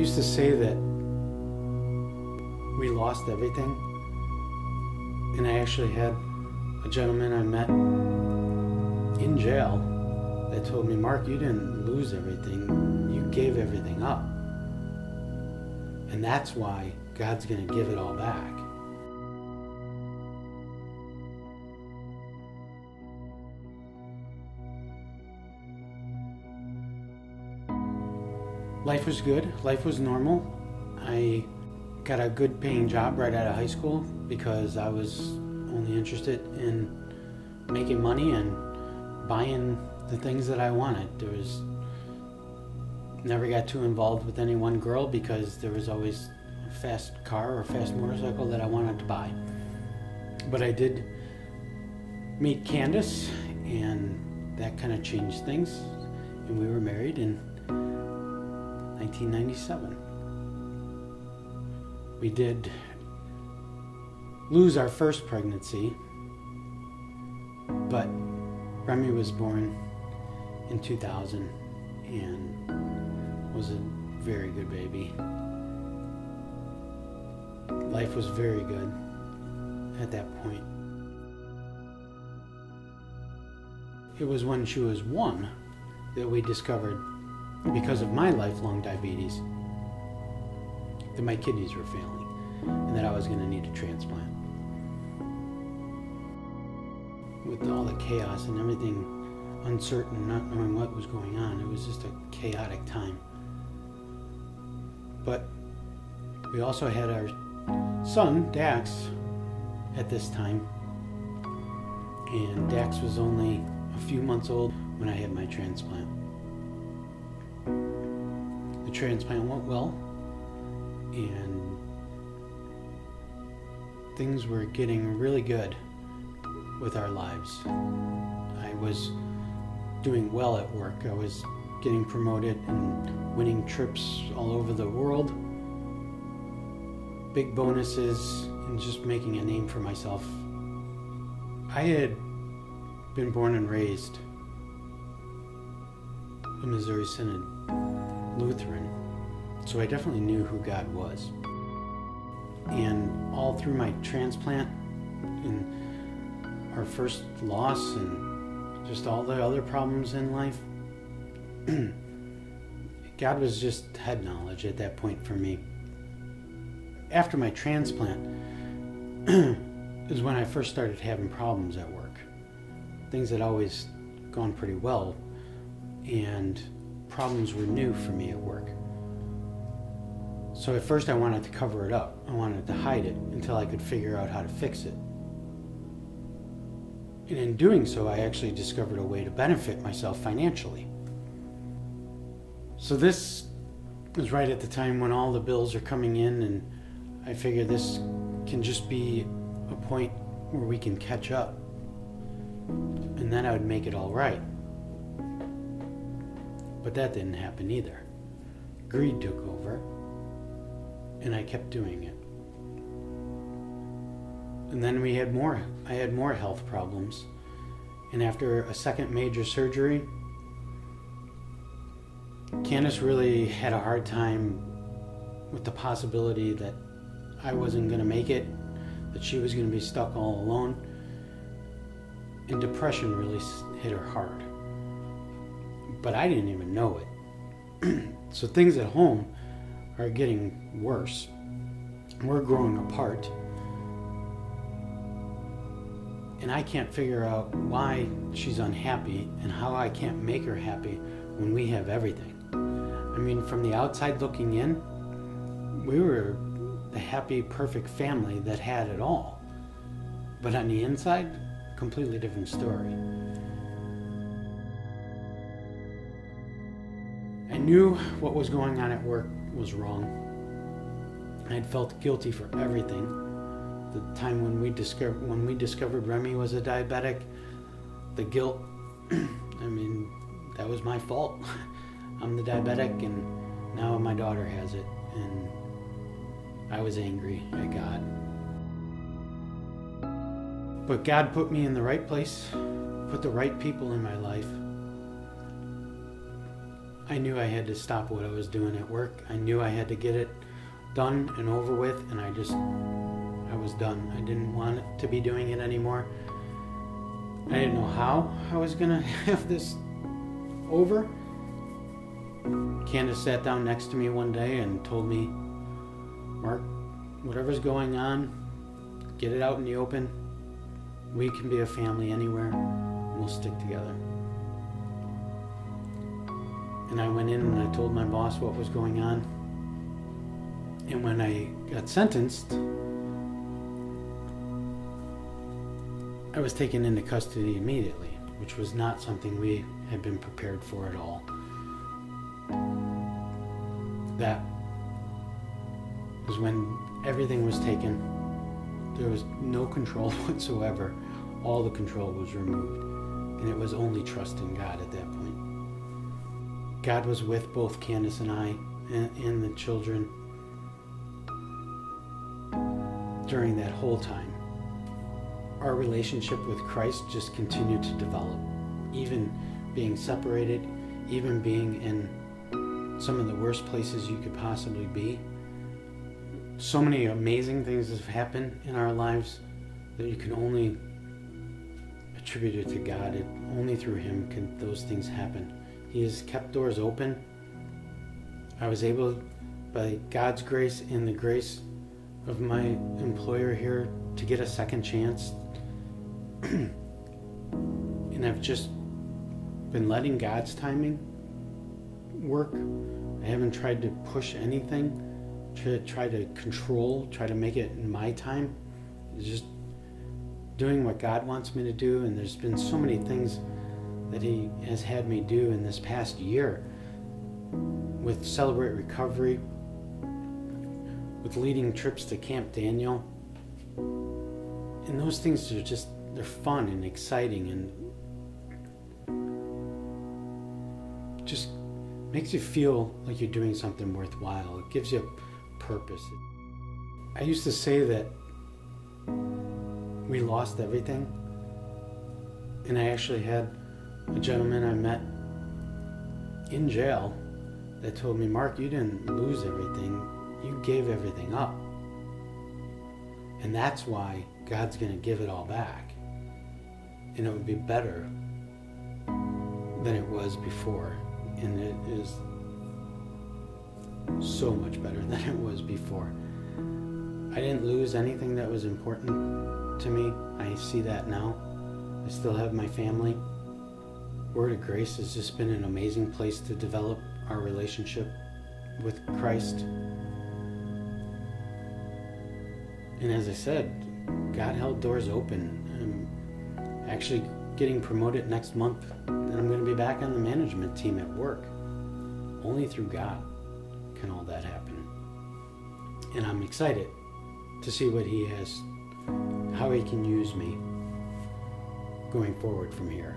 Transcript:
used to say that we lost everything, and I actually had a gentleman I met in jail that told me, Mark, you didn't lose everything, you gave everything up. And that's why God's going to give it all back. Life was good. Life was normal. I got a good paying job right out of high school because I was only interested in making money and buying the things that I wanted. Never got too involved with any one girl because there was always a fast car or a fast motorcycle that I wanted to buy. But I did meet Candace, and that kind of changed things, and we were married in 1997. We did lose our first pregnancy, but Remy was born in 2000 and was a very good baby. Life was very good at that point. It was when she was 1 that we discovered, because of my lifelong diabetes, that my kidneys were failing and that I was going to need a transplant. With all the chaos and everything uncertain, not knowing what was going on, it was just a chaotic time. But we also had our son, Dax, at this time. And Dax was only a few months old when I had my transplant. The transplant went well, and things were getting really good with our lives. I was doing well at work. I was getting promoted and winning trips all over the world, big bonuses, and just making a name for myself. I had been born and raised a Missouri Synod Lutheran, so I definitely knew who God was. And all through my transplant and our first loss and just all the other problems in life, God was just head knowledge at that point for me. After my transplant is when I first started having problems at work. Things had always gone pretty well, and problems were new for me at work. So at first I wanted to cover it up. I wanted to hide it until I could figure out how to fix it. And in doing so, I actually discovered a way to benefit myself financially. So this was right at the time when all the bills are coming in, and I figured this can just be a point where we can catch up, and then I would make it all right. But that didn't happen either. Greed took over, and I kept doing it. And then I had more health problems, and after a second major surgery, Candace really had a hard time with the possibility that I wasn't going to make it, that she was going to be stuck all alone, and depression really hit her hard. But I didn't even know it. So things at home are getting worse. We're growing apart. And I can't figure out why she's unhappy and how I can't make her happy when we have everything. I mean, from the outside looking in, we were the happy, perfect family that had it all. But on the inside, completely different story. I knew what was going on at work was wrong. I had felt guilty for everything. The time when we discovered Remy was a diabetic, the guilt, I mean, that was my fault. I'm the diabetic, and now my daughter has it, and I was angry at God. But God put me in the right place, put the right people in my life. I knew I had to stop what I was doing at work. I knew I had to get it done and over with, and I was done. I didn't want to be doing it anymore. I didn't know how I was going to have this over. Candace sat down next to me one day and told me, Mark, whatever's going on, get it out in the open. We can be a family anywhere. We'll stick together. And I went in and I told my boss what was going on. And when I got sentenced, I was taken into custody immediately, which was not something we had been prepared for at all. That was when everything was taken. There was no control whatsoever. All the control was removed. And it was only trust in God at that point. God was with both Candace and I and the children during that whole time. Our relationship with Christ just continued to develop. Even being separated, even being in some of the worst places you could possibly be. So many amazing things have happened in our lives that you can only attribute it to God. Only through Him can those things happen. He has kept doors open. I was able, by God's grace and the grace of my employer here, to get a second chance. And I've just been letting God's timing work. I haven't tried to push anything, try to control, try to make it in my time. It's just doing what God wants me to do. And there's been so many things that He has had me do in this past year with Celebrate Recovery, with leading trips to Camp Daniel. And those things are just, they're fun and exciting and just makes you feel like you're doing something worthwhile. It gives you a purpose. I used to say that we lost everything, and I actually had a gentleman I met in jail that told me, Mark, you didn't lose everything, you gave everything up. And that's why God's going to give it all back. And it would be better than it was before. And it is so much better than it was before. I didn't lose anything that was important to me. I see that now. I still have my family. Word of Grace has just been an amazing place to develop our relationship with Christ. And as I said, God held doors open. I'm actually getting promoted next month, and I'm going to be back on the management team at work. Only through God can all that happen. And I'm excited to see what He has, how He can use me going forward from here.